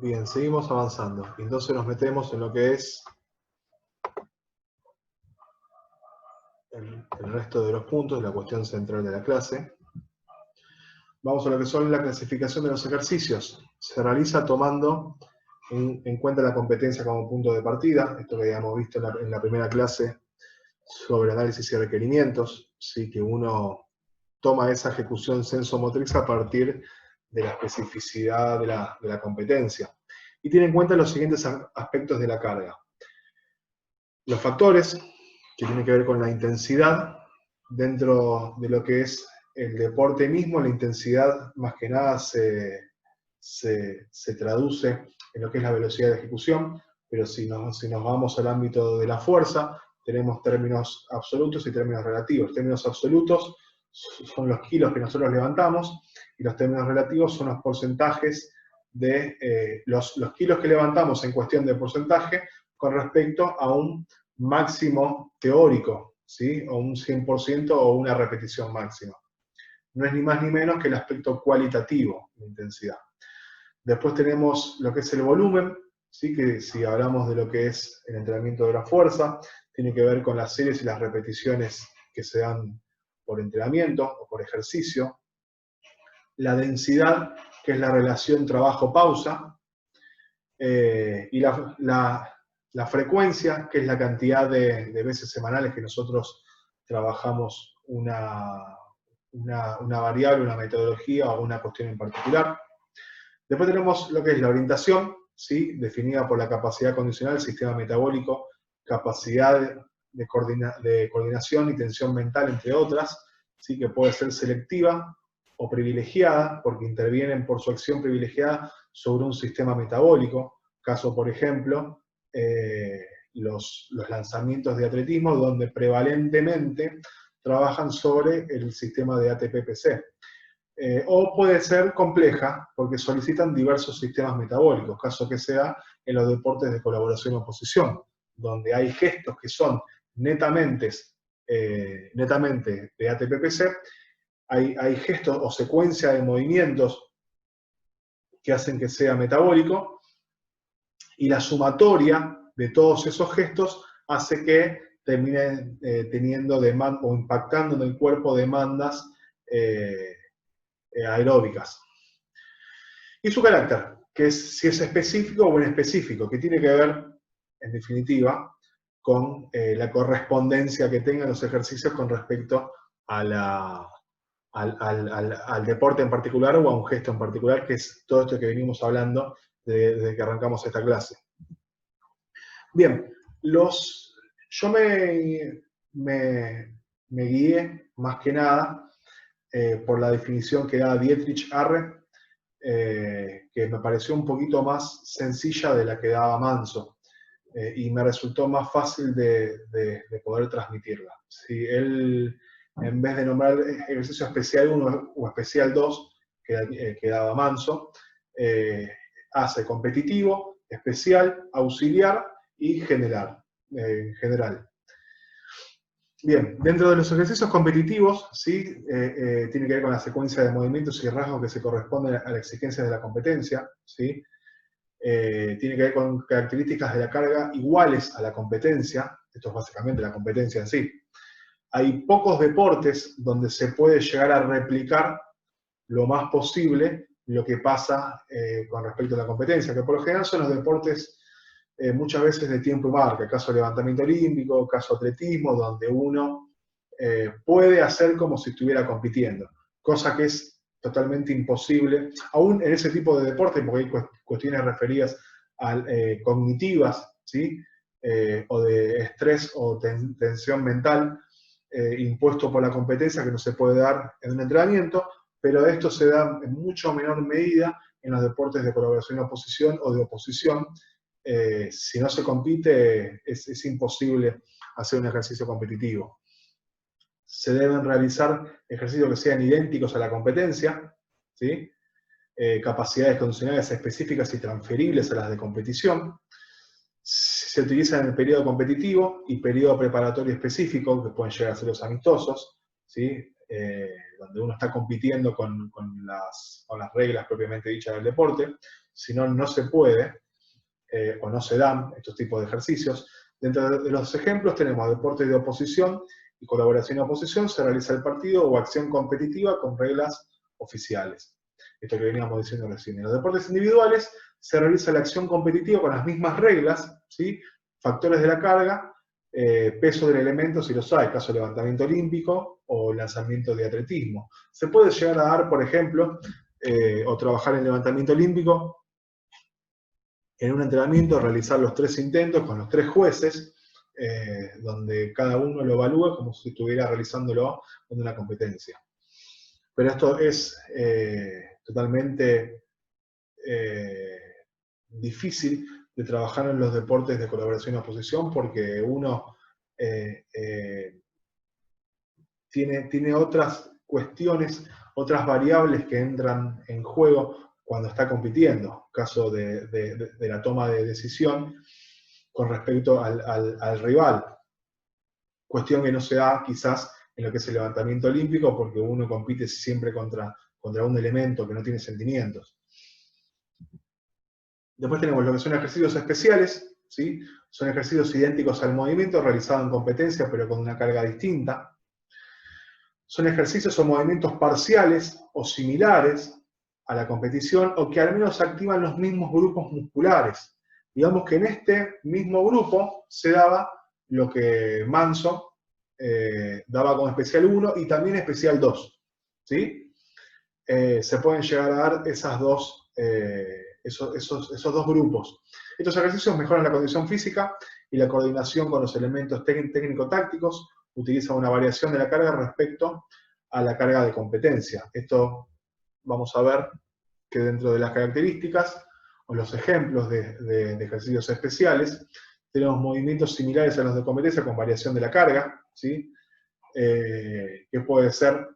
Bien, seguimos avanzando. Entonces nos metemos en lo que es el resto de los puntos, la cuestión central de la clase. Vamos a lo que son la clasificación de los ejercicios. Se realiza tomando en cuenta la competencia como punto de partida, esto que habíamos visto en la primera clase sobre análisis y requerimientos, ¿sí? Que uno toma esa ejecución sensomotriz a partir de la especificidad de la competencia. Y tiene en cuenta los siguientes aspectos de la carga. Los factores que tienen que ver con la intensidad, dentro de lo que es el deporte mismo, la intensidad más que nada se traduce en lo que es la velocidad de ejecución, pero si nos vamos al ámbito de la fuerza, tenemos términos absolutos y términos relativos. Términos absolutos son los kilos que nosotros levantamos, y los términos relativos son los porcentajes de los kilos que levantamos en cuestión de porcentaje con respecto a un máximo teórico, ¿sí? O un 100% o una repetición máxima. No es ni más ni menos que el aspecto cualitativo de intensidad. Después tenemos lo que es el volumen, ¿sí? Que si hablamos de lo que es el entrenamiento de la fuerza, tiene que ver con las series y las repeticiones que se dan por entrenamiento o por ejercicio. La densidad, que es la relación trabajo-pausa, y la frecuencia, que es la cantidad de veces semanales que nosotros trabajamos una variable, una metodología o una cuestión en particular. Después tenemos lo que es la orientación, ¿sí? Definida por la capacidad condicional del sistema metabólico, capacidad de coordinación y tensión mental, entre otras, ¿sí? Que puede ser selectiva o privilegiada, porque intervienen por su acción privilegiada sobre un sistema metabólico. Caso, por ejemplo, los lanzamientos de atletismo, donde prevalentemente trabajan sobre el sistema de ATP-PC. O puede ser compleja, porque solicitan diversos sistemas metabólicos, caso que sea en los deportes de colaboración y oposición, donde hay gestos que son netamente de ATP-PC, hay gestos o secuencia de movimientos que hacen que sea metabólico, y la sumatoria de todos esos gestos hace que termine teniendo o impactando en el cuerpo demandas aeróbicas. Y su carácter, que es si es específico o inespecífico, que tiene que ver, en definitiva, con la correspondencia que tengan los ejercicios con respecto a al deporte en particular o a un gesto en particular, que es todo esto que venimos hablando desde que arrancamos esta clase. Bien, yo me guié más que nada por la definición que da Dietrich Arre, que me pareció un poquito más sencilla de la que daba Manso, y me resultó más fácil de poder transmitirla. Si él, en vez de nombrar ejercicio especial 1 o especial 2, que daba Manso, hace competitivo, especial, auxiliar y general. Bien, dentro de los ejercicios competitivos, ¿sí? Tiene que ver con la secuencia de movimientos y rasgos que se corresponden a la exigencia de la competencia, ¿sí? Tiene que ver con características de la carga iguales a la competencia. Esto es básicamente la competencia en sí. Hay pocos deportes donde se puede llegar a replicar lo más posible lo que pasa con respecto a la competencia, que por lo general son los deportes muchas veces de tiempo y marca, caso levantamiento olímpico, caso atletismo, donde uno puede hacer como si estuviera compitiendo, cosa que es totalmente imposible, aún en ese tipo de deporte, porque hay cuestiones referidas a cognitivas, ¿sí? O de estrés o tensión mental impuesto por la competencia que no se puede dar en un entrenamiento, pero esto se da en mucho menor medida en los deportes de colaboración y oposición o de oposición. Si no se compite, es imposible hacer un ejercicio competitivo. Se deben realizar ejercicios que sean idénticos a la competencia, ¿sí? Capacidades condicionales específicas y transferibles a las de competición. Se utilizan en el periodo competitivo y periodo preparatorio específico, que pueden llegar a ser los amistosos, ¿sí? donde uno está compitiendo con las reglas propiamente dichas del deporte, si no, no se puede, o no se dan estos tipos de ejercicios. Dentro de los ejemplos tenemos deportes de oposición y colaboración y oposición, se realiza el partido o acción competitiva con reglas oficiales. Esto que veníamos diciendo recién. En los deportes individuales se realiza la acción competitiva con las mismas reglas, ¿sí? Factores de la carga, peso del elemento si los hay, caso de levantamiento olímpico o lanzamiento de atletismo. Se puede llegar a dar, por ejemplo, o trabajar en levantamiento olímpico, en un entrenamiento realizar los 3 intentos con los 3 jueces, donde cada uno lo evalúa como si estuviera realizándolo en una competencia. Pero esto es totalmente difícil de trabajar en los deportes de colaboración y oposición porque uno tiene otras cuestiones, otras variables que entran en juego cuando está compitiendo, caso de la toma de decisión con respecto al rival. Cuestión que no se da quizás en lo que es el levantamiento olímpico, porque uno compite siempre contra un elemento que no tiene sentimientos. Después tenemos lo que son ejercicios especiales, ¿sí? Son ejercicios idénticos al movimiento, realizados en competencia, pero con una carga distinta. Son ejercicios o movimientos parciales o similares a la competición, o que al menos activan los mismos grupos musculares. Digamos que en este mismo grupo se daba lo que Manson daba como especial 1 y también especial 2. ¿Sí? Se pueden llegar a dar esos dos grupos. Estos ejercicios mejoran la condición física y la coordinación con los elementos técnico-tácticos, utilizan una variación de la carga respecto a la carga de competencia. Esto vamos a ver que dentro de las características o los ejemplos de ejercicios especiales, tenemos movimientos similares a los de competencia con variación de la carga, ¿sí? Que puede ser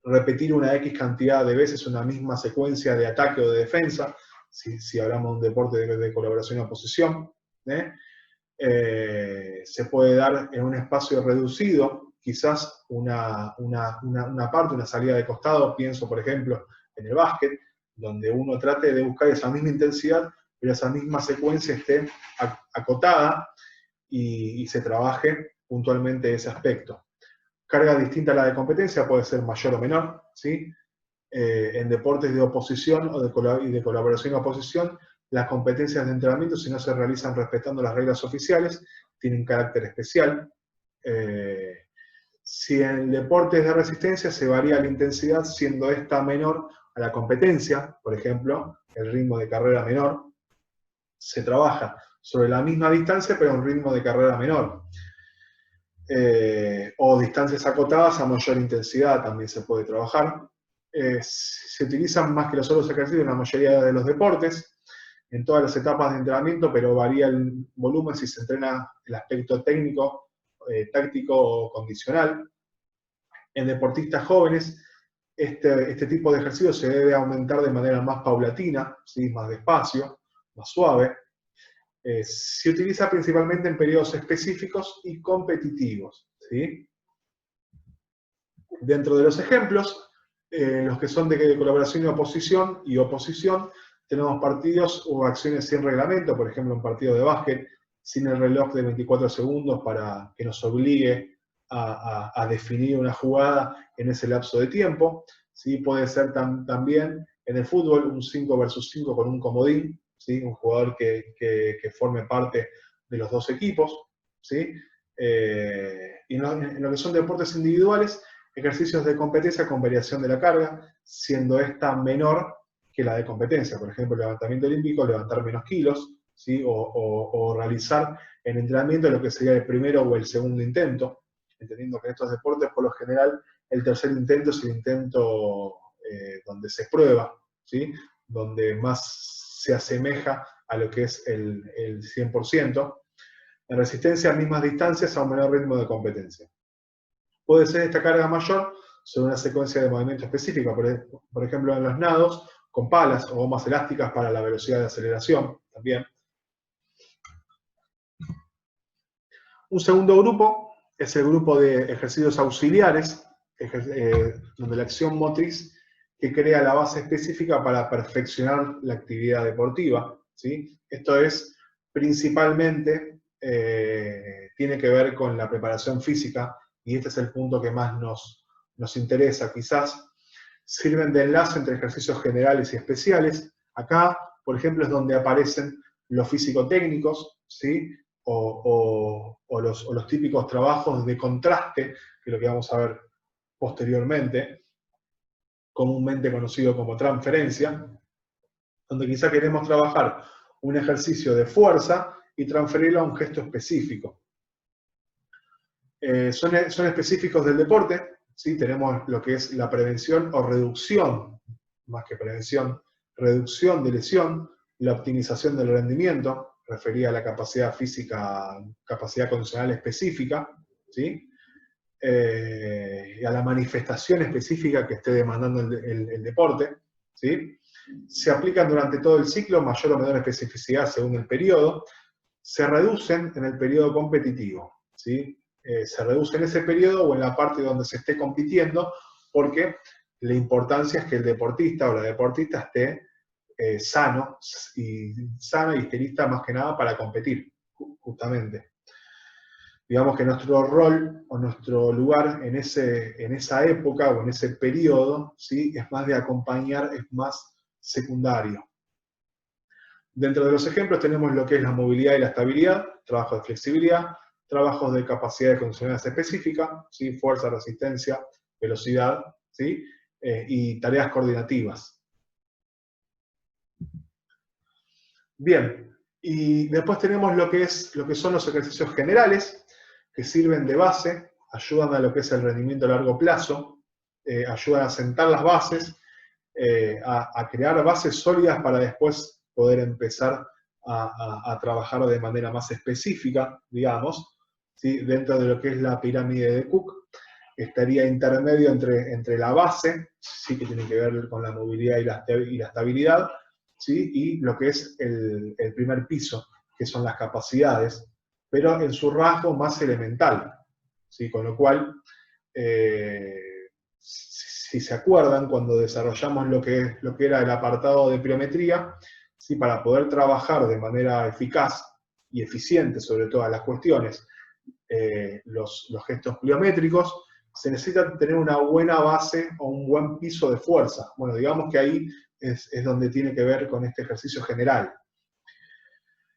repetir una X cantidad de veces una misma secuencia de ataque o de defensa, si hablamos de un deporte de colaboración y oposición. Se puede dar en un espacio reducido, quizás una parte, una salida de costado, pienso por ejemplo en el básquet, donde uno trate de buscar esa misma intensidad, pero esa misma secuencia esté acotada y se trabaje puntualmente ese aspecto. Carga distinta a la de competencia puede ser mayor o menor, ¿sí? En deportes de oposición y de colaboración y oposición, las competencias de entrenamiento, si no se realizan respetando las reglas oficiales, tienen carácter especial. Si en deportes de resistencia se varía la intensidad, siendo esta menor a la competencia, por ejemplo, el ritmo de carrera menor, se trabaja sobre la misma distancia, pero a un ritmo de carrera menor. O distancias acotadas a mayor intensidad también se puede trabajar. Se utilizan más que los otros ejercicios en la mayoría de los deportes, en todas las etapas de entrenamiento, pero varía el volumen si se entrena el aspecto técnico, táctico o condicional. En deportistas jóvenes, este tipo de ejercicio se debe aumentar de manera más paulatina, ¿sí? Más despacio, más suave. Se utiliza principalmente en periodos específicos y competitivos, ¿sí? Dentro de los ejemplos, los que son de colaboración y oposición, tenemos partidos o acciones sin reglamento, por ejemplo un partido de básquet sin el reloj de 24 segundos para que nos obligue a definir una jugada en ese lapso de tiempo. ¿Sí? Puede ser también en el fútbol un 5 versus 5 con un comodín, ¿sí? Un jugador que forme parte de los dos equipos. ¿Sí? Y en lo que son deportes individuales, ejercicios de competencia con variación de la carga, siendo esta menor que la de competencia. Por ejemplo, el levantamiento olímpico, levantar menos kilos, ¿sí? o realizar en entrenamiento lo que sería el primero o el segundo intento, entendiendo que en estos deportes, por lo general, el tercer intento es el intento donde se prueba, ¿sí? Donde más se asemeja a lo que es el 100%. En resistencia a mismas distancias a un menor ritmo de competencia. Puede ser esta carga mayor sobre una secuencia de movimiento específica, por ejemplo en los nados, con palas o gomas elásticas para la velocidad de aceleración también. Un segundo grupo es el grupo de ejercicios auxiliares, donde la acción motriz que crea la base específica para perfeccionar la actividad deportiva, ¿sí? Esto es principalmente, tiene que ver con la preparación física, y este es el punto que más nos interesa quizás. Sirven de enlace entre ejercicios generales y especiales. Acá, por ejemplo, es donde aparecen los físico-técnicos, ¿sí? O los típicos trabajos de contraste, que es lo que vamos a ver posteriormente, comúnmente conocido como transferencia, donde quizá queremos trabajar un ejercicio de fuerza y transferirlo a un gesto específico. Son específicos del deporte, ¿sí? Tenemos lo que es la prevención o reducción, más que prevención, reducción de lesión, la optimización del rendimiento, referida a la capacidad física, capacidad condicional específica, ¿sí? Y a la manifestación específica que esté demandando el deporte, ¿sí? Se aplican durante todo el ciclo, mayor o menor especificidad según el periodo, se reducen en el periodo competitivo, ¿sí? Se reduce en ese periodo o en la parte donde se esté compitiendo, porque la importancia es que el deportista o la deportista esté sano y esté lista más que nada para competir, justamente. Digamos que nuestro rol o nuestro lugar en esa época o en ese periodo, ¿sí? Es más de acompañar, es más secundario. Dentro de los ejemplos tenemos lo que es la movilidad y la estabilidad, trabajos de flexibilidad, trabajos de capacidades condicionales específicas, ¿sí? Fuerza, resistencia, velocidad, ¿sí? Y tareas coordinativas. Bien, y después tenemos lo que son los ejercicios generales, que sirven de base, ayudan a lo que es el rendimiento a largo plazo, ayudan a sentar las bases, a crear bases sólidas para después poder empezar a trabajar de manera más específica, digamos, ¿sí? Dentro de lo que es la pirámide de Cook, estaría intermedio entre la base, ¿sí? Que tiene que ver con la movilidad y la estabilidad, ¿sí? Y lo que es el primer piso, que son las capacidades, pero en su rasgo más elemental, ¿sí? Con lo cual, si se acuerdan, cuando desarrollamos lo que era el apartado de pliometría, ¿sí? Para poder trabajar de manera eficaz y eficiente sobre todas las cuestiones, los gestos pliométricos, se necesita tener una buena base o un buen piso de fuerza. Bueno, digamos que ahí es donde tiene que ver con este ejercicio general.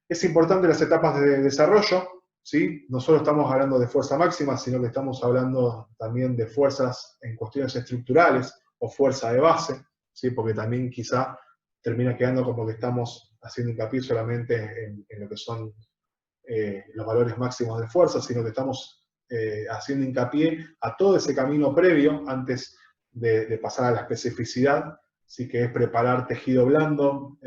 Es importante las etapas de desarrollo, ¿sí? No solo estamos hablando de fuerza máxima, sino que estamos hablando también de fuerzas en cuestiones estructurales o fuerza de base, ¿sí? Porque también quizá termina quedando como que estamos haciendo hincapié solamente en lo que son los valores máximos de fuerza, sino que estamos haciendo hincapié a todo ese camino previo antes de pasar a la especificidad, ¿sí? Que es preparar tejido blando,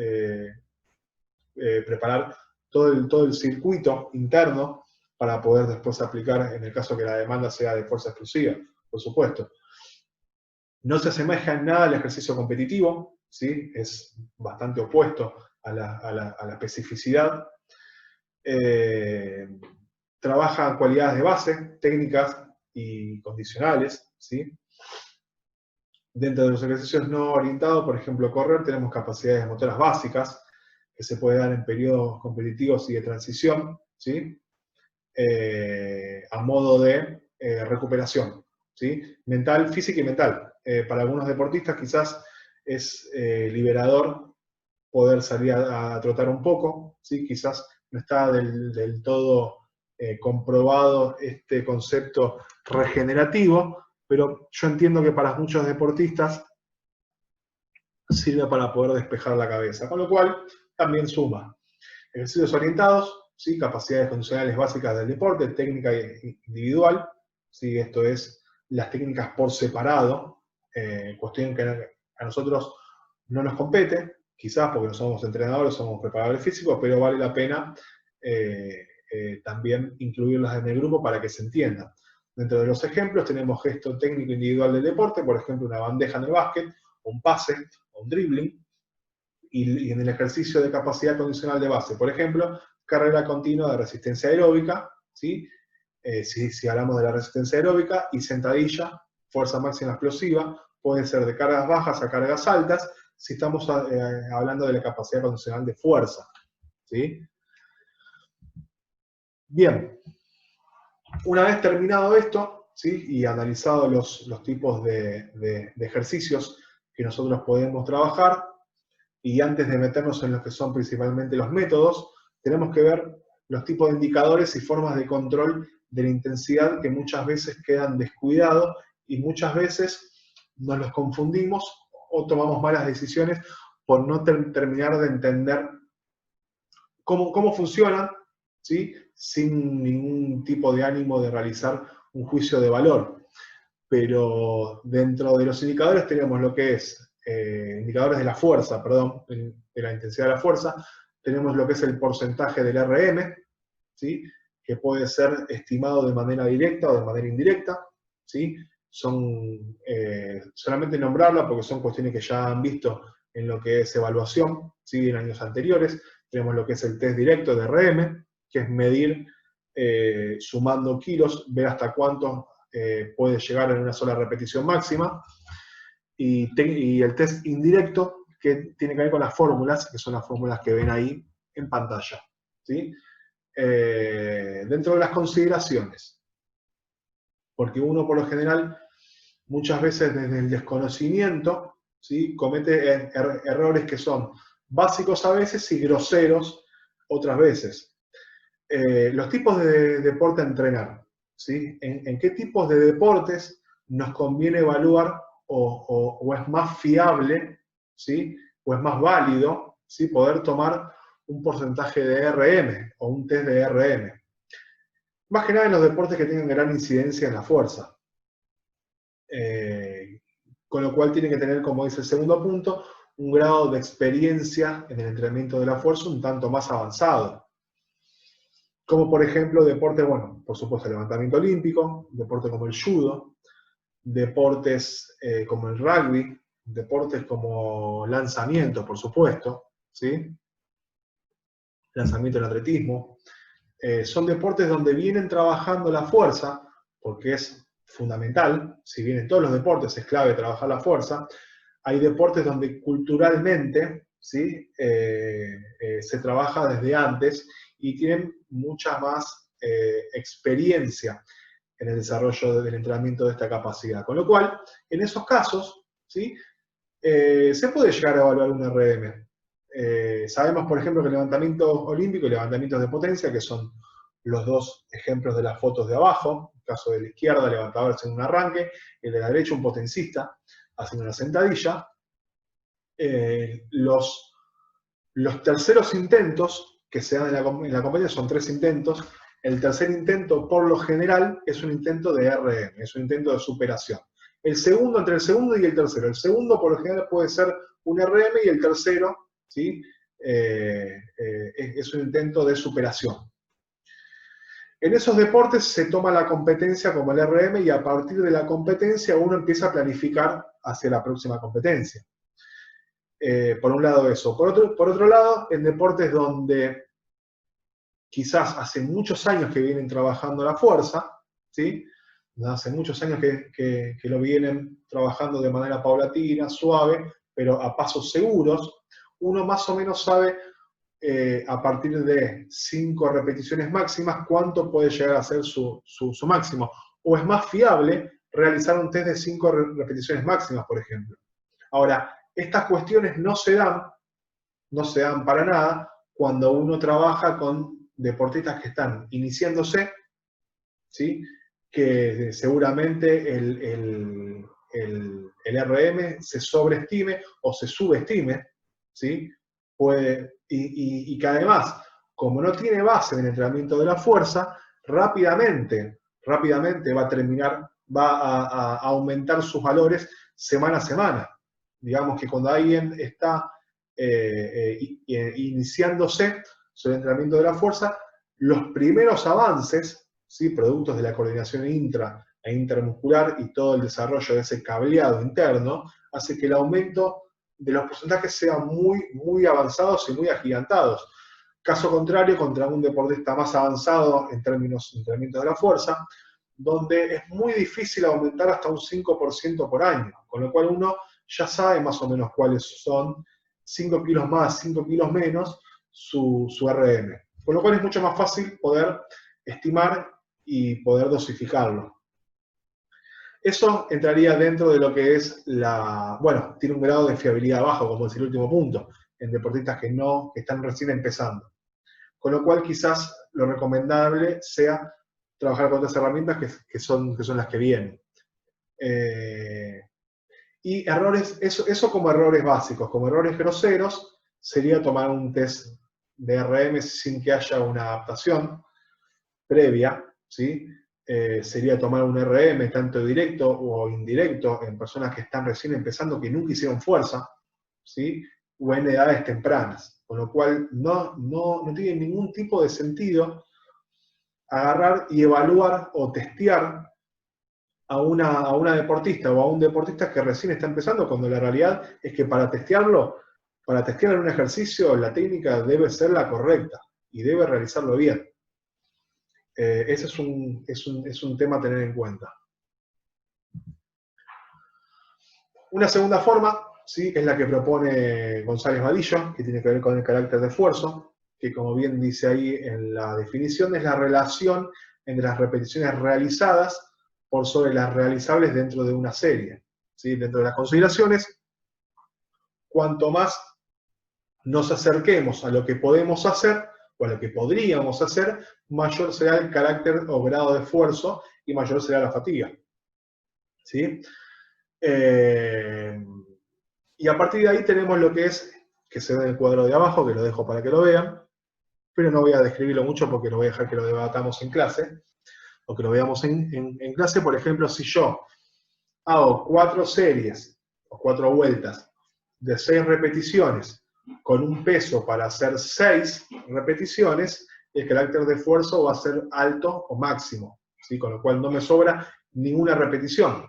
preparar todo el circuito interno para poder después aplicar, en el caso que la demanda sea de fuerza exclusiva, por supuesto. No se asemeja en nada al ejercicio competitivo, ¿sí? Es bastante opuesto a la especificidad. Trabaja cualidades de base, técnicas y condicionales, ¿sí? Dentro de los ejercicios no orientados, por ejemplo, correr, tenemos capacidades motoras básicas, que se puede dar en periodos competitivos y de transición, ¿sí? A modo de recuperación, ¿sí? Mental, física y mental. Para algunos deportistas quizás es liberador poder salir a trotar un poco, ¿sí? Quizás no está del todo comprobado este concepto regenerativo, pero yo entiendo que para muchos deportistas sirve para poder despejar la cabeza, con lo cual también suma. Ejercicios orientados, ¿sí? Capacidades condicionales básicas del deporte, técnica individual, ¿sí? Esto es las técnicas por separado, cuestión que a nosotros no nos compete, quizás porque no somos entrenadores, somos preparadores físicos, pero vale la pena también incluirlas en el grupo para que se entiendan. Dentro de los ejemplos tenemos gesto técnico individual del deporte, por ejemplo una bandeja en el básquet, un pase, un dribbling, y en el ejercicio de capacidad condicional de base, por ejemplo, carrera continua de resistencia aeróbica, ¿sí? Si hablamos de la resistencia aeróbica, y sentadilla, fuerza máxima explosiva, puede ser de cargas bajas a cargas altas, si estamos hablando de la capacidad condicional de fuerza, ¿sí? Bien, una vez terminado esto, ¿sí? Y analizado los tipos de ejercicios que nosotros podemos trabajar, y antes de meternos en lo que son principalmente los métodos, tenemos que ver los tipos de indicadores y formas de control de la intensidad que muchas veces quedan descuidados y muchas veces nos los confundimos o tomamos malas decisiones por no terminar de entender cómo funcionan, ¿sí? Sin ningún tipo de ánimo de realizar un juicio de valor. Pero dentro de los indicadores tenemos lo que es indicadores de la fuerza, perdón, de la intensidad de la fuerza, tenemos lo que es el porcentaje del RM, ¿sí? Que puede ser estimado de manera directa o de manera indirecta, ¿sí? Son, solamente nombrarla porque son cuestiones que ya han visto en lo que es evaluación, ¿sí? En años anteriores. Tenemos lo que es el test directo de RM, que es medir sumando kilos, ver hasta cuánto puede llegar en una sola repetición máxima. Y el test indirecto, que tiene que ver con las fórmulas, que son las fórmulas que ven ahí en pantalla, ¿sí? Dentro de las consideraciones, porque uno por lo general, muchas veces desde el desconocimiento, ¿sí? Comete errores que son básicos a veces y groseros otras veces. Los tipos de deporte a entrenar, ¿sí? ¿En qué tipos de deportes nos conviene evaluar o es más fiable, ¿sí? O es más válido, ¿sí? Poder tomar un porcentaje de RM o un test de RM? Más que nada en los deportes que tengan gran incidencia en la fuerza. Con lo cual tiene que tener, como dice el segundo punto, un grado de experiencia en el entrenamiento de la fuerza un tanto más avanzado. Como por ejemplo deportes, bueno, por supuesto el levantamiento olímpico, deportes como el judo, deportes como el rugby, deportes como lanzamiento, por supuesto, ¿sí? Lanzamiento en atletismo. Son deportes donde vienen trabajando la fuerza, porque es fundamental, si bien en todos los deportes es clave trabajar la fuerza, hay deportes donde culturalmente, ¿sí? Se trabaja desde antes y tienen mucha más experiencia en el desarrollo del entrenamiento de esta capacidad. Con lo cual, en esos casos, ¿sí? Se puede llegar a evaluar un RM. Sabemos, por ejemplo, que el levantamiento olímpico y levantamientos de potencia, que son los dos ejemplos de las fotos de abajo, el caso de la izquierda, levantador haciendo un arranque, el de la derecha, un potencista haciendo una sentadilla. Los terceros intentos que se dan en la competencia son 3 intentos. El tercer intento, por lo general, es un intento de RM, es un intento de superación. El segundo, entre el segundo y el tercero. El segundo, por lo general, puede ser un RM y el tercero, ¿sí? Es un intento de superación. En esos deportes se toma la competencia como el RM y a partir de la competencia uno empieza a planificar hacia la próxima competencia. Por un lado eso. Por otro lado, en deportes donde quizás hace muchos años que vienen trabajando la fuerza, ¿sí? Hace muchos años que lo vienen trabajando de manera paulatina, suave, pero a pasos seguros, uno más o menos sabe a partir de 5 repeticiones máximas cuánto puede llegar a ser su máximo. O es más fiable realizar un test de 5 repeticiones máximas, por ejemplo. Ahora, estas cuestiones no se dan para nada cuando uno trabaja con deportistas que están iniciándose, ¿sí? Que seguramente el RM se sobreestime o se subestime, ¿sí? Y que además, como no tiene base en el entrenamiento de la fuerza, rápidamente va a aumentar sus valores semana a semana. Digamos que cuando alguien está iniciándose sobre el entrenamiento de la fuerza, los primeros avances, ¿sí? Productos de la coordinación intra e intermuscular y todo el desarrollo de ese cableado interno, hace que el aumento de los porcentajes sean muy avanzados y muy agigantados. Caso contrario, contra un deportista más avanzado en términos de entrenamiento de la fuerza, donde es muy difícil aumentar hasta un 5% por año, con lo cual uno ya sabe más o menos cuáles son 5 kilos más, 5 kilos menos su RM. Con lo cual es mucho más fácil poder estimar y poder dosificarlo. Eso entraría dentro de lo que es bueno, tiene un grado de fiabilidad bajo, como es el último punto, en deportistas que están recién empezando. Con lo cual quizás lo recomendable sea trabajar con otras herramientas que son las que vienen. Y errores, eso como errores básicos, como errores groseros, sería tomar un test de RM sin que haya una adaptación previa, ¿sí? Sería tomar un RM tanto directo o indirecto en personas que están recién empezando, que nunca hicieron fuerza, ¿sí? O en edades tempranas, con lo cual no tiene ningún tipo de sentido agarrar y evaluar o testear a una deportista o a un deportista que recién está empezando, cuando la realidad es que para testear en un ejercicio, la técnica debe ser la correcta y debe realizarlo bien. Ese es un tema a tener en cuenta. Una segunda forma, ¿sí?, es la que propone González Vadillo, que tiene que ver con el carácter de esfuerzo, que como bien dice ahí en la definición, es la relación entre las repeticiones realizadas por sobre las realizables dentro de una serie. ¿Sí? Dentro de las consideraciones, cuanto más nos acerquemos a lo que podemos hacer, o a lo que podríamos hacer, mayor será el carácter o grado de esfuerzo y mayor será la fatiga. ¿Sí? Y a partir de ahí tenemos lo que se ve en el cuadro de abajo, que lo dejo para que lo vean, pero no voy a describirlo mucho porque lo voy a dejar que lo debatamos en clase, o que lo veamos en clase. Por ejemplo, si yo hago 4 series, o 4 vueltas, de 6 repeticiones, con un peso para hacer 6 repeticiones, el carácter de esfuerzo va a ser alto o máximo, ¿sí? Con lo cual no me sobra ninguna repetición.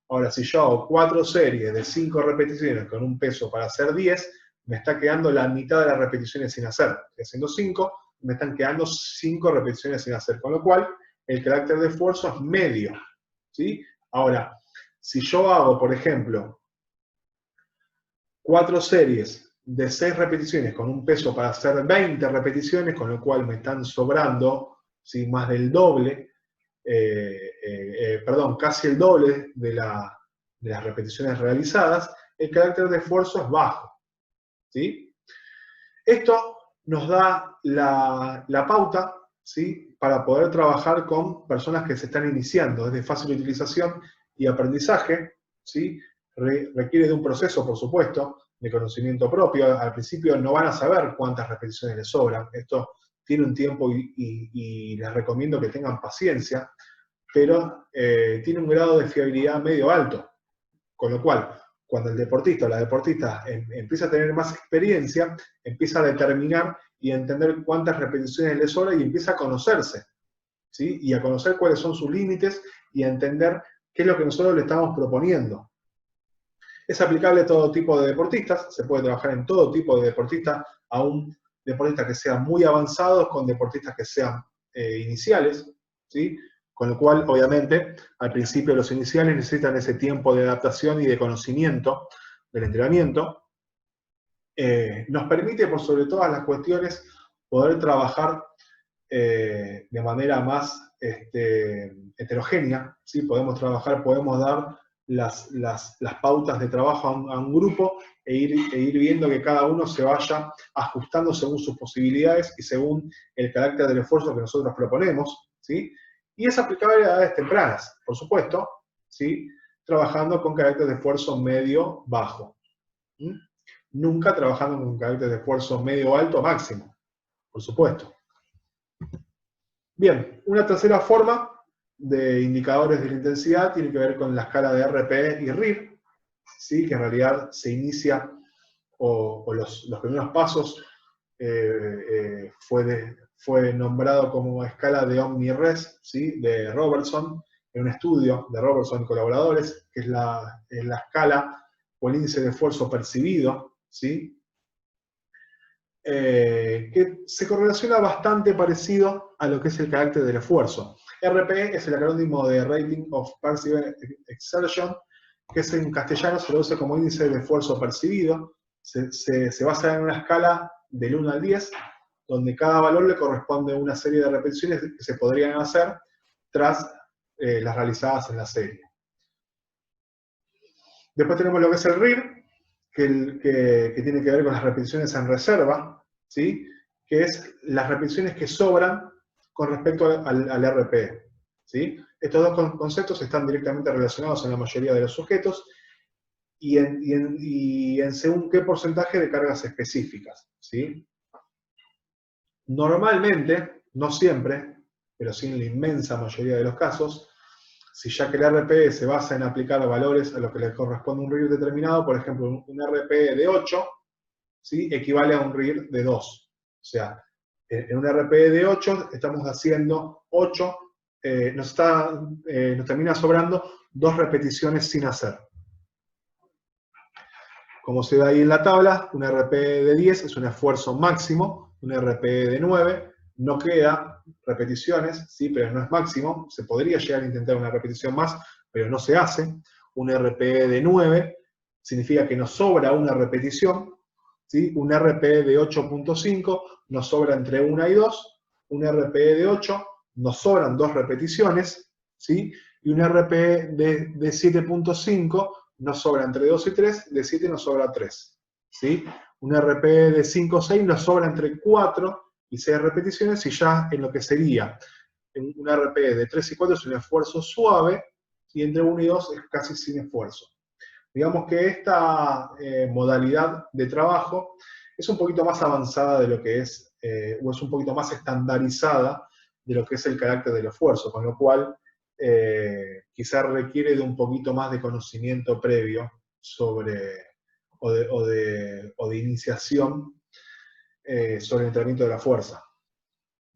Ahora, si yo hago 4 series de 5 repeticiones con un peso para hacer 10, me está quedando la mitad de las repeticiones sin hacer. Estoy haciendo 5, me están quedando 5 repeticiones sin hacer. Con lo cual, el carácter de esfuerzo es medio, ¿sí? Ahora, si yo hago, por ejemplo, 4 series de 6 repeticiones con un peso para hacer 20 repeticiones, con lo cual me están sobrando, ¿sí?, más del doble, casi el doble de las repeticiones realizadas, el carácter de esfuerzo es bajo, ¿sí? Esto nos da la pauta, ¿sí?, para poder trabajar con personas que se están iniciando. Es de fácil utilización y aprendizaje, ¿sí? Requiere de un proceso, por supuesto, de conocimiento propio. Al principio no van a saber cuántas repeticiones les sobran. Esto tiene un tiempo y les recomiendo que tengan paciencia, pero tiene un grado de fiabilidad medio alto. Con lo cual, cuando el deportista o la deportista empieza a tener más experiencia, empieza a determinar y a entender cuántas repeticiones le sobran y empieza a conocerse, ¿sí? Y a conocer cuáles son sus límites y a entender qué es lo que nosotros le estamos proponiendo. Es aplicable a todo tipo de deportistas, se puede trabajar en todo tipo de deportistas, aún deportistas que sean muy avanzados con deportistas que sean iniciales, ¿sí? Con lo cual, obviamente, al principio los iniciales necesitan ese tiempo de adaptación y de conocimiento del entrenamiento. Nos permite, por sobre todas las cuestiones, poder trabajar de manera más heterogénea, ¿sí? Podemos dar las pautas de trabajo a un grupo e ir viendo que cada uno se vaya ajustando según sus posibilidades y según el carácter del esfuerzo que nosotros proponemos, ¿sí? Y es aplicable a edades tempranas, por supuesto, ¿sí?, trabajando con carácter de esfuerzo medio-bajo. Nunca trabajando con carácter de esfuerzo medio-alto máximo, por supuesto. Bien, una tercera forma de indicadores de la intensidad tiene que ver con la escala de RPE y RIR, ¿sí?, que en realidad se inicia, o los primeros pasos fue nombrado como escala de Omni-Res, ¿sí?, de Robertson, en un estudio de Robertson y colaboradores, que es la escala o el índice de esfuerzo percibido, ¿sí?, que se correlaciona bastante parecido a lo que es el carácter del esfuerzo. RPE es el acrónimo de Rating of Perceived Exertion, que en castellano se lo usa como índice de esfuerzo percibido. Se basa en una escala del 1 al 10, donde cada valor le corresponde a una serie de repeticiones que se podrían hacer tras las realizadas en la serie. Después tenemos lo que es el RIR, que tiene que ver con las repeticiones en reserva, ¿sí? Que es las repeticiones que sobran con respecto al RPE, ¿sí? Estos dos conceptos están directamente relacionados en la mayoría de los sujetos y en según qué porcentaje de cargas específicas, ¿sí? Normalmente, no siempre, pero sí en la inmensa mayoría de los casos, si ya que el RPE se basa en aplicar valores a lo que le corresponde un RIR determinado, por ejemplo, un RPE de 8, ¿sí? Equivale a un RIR de 2. O sea, en un RPE de 8 estamos haciendo 8, nos termina sobrando 2 repeticiones sin hacer. Como se ve ahí en la tabla, un RPE de 10 es un esfuerzo máximo, un RPE de 9 no queda repeticiones, ¿sí? Pero no es máximo, se podría llegar a intentar una repetición más, pero no se hace. Un RPE de 9 significa que nos sobra una repetición, ¿sí? Un RPE de 8.5 nos sobra entre 1 y 2, un RPE de 8 nos sobran 2 repeticiones, ¿sí? Y un RPE de 7.5 nos sobra entre 2 y 3, de 7 nos sobra 3, ¿sí? Un RPE de 5 o 6 nos sobra entre 4 y 6 repeticiones, y ya en lo que sería un RPE de 3 y 4 es un esfuerzo suave, y entre 1 y 2 es casi sin esfuerzo. Digamos que esta modalidad de trabajo es un poquito más avanzada de lo que es, o es un poquito más estandarizada de lo que es el carácter del esfuerzo, con lo cual quizás requiere de un poquito más de conocimiento previo sobre, o de iniciación sobre el entrenamiento de la fuerza.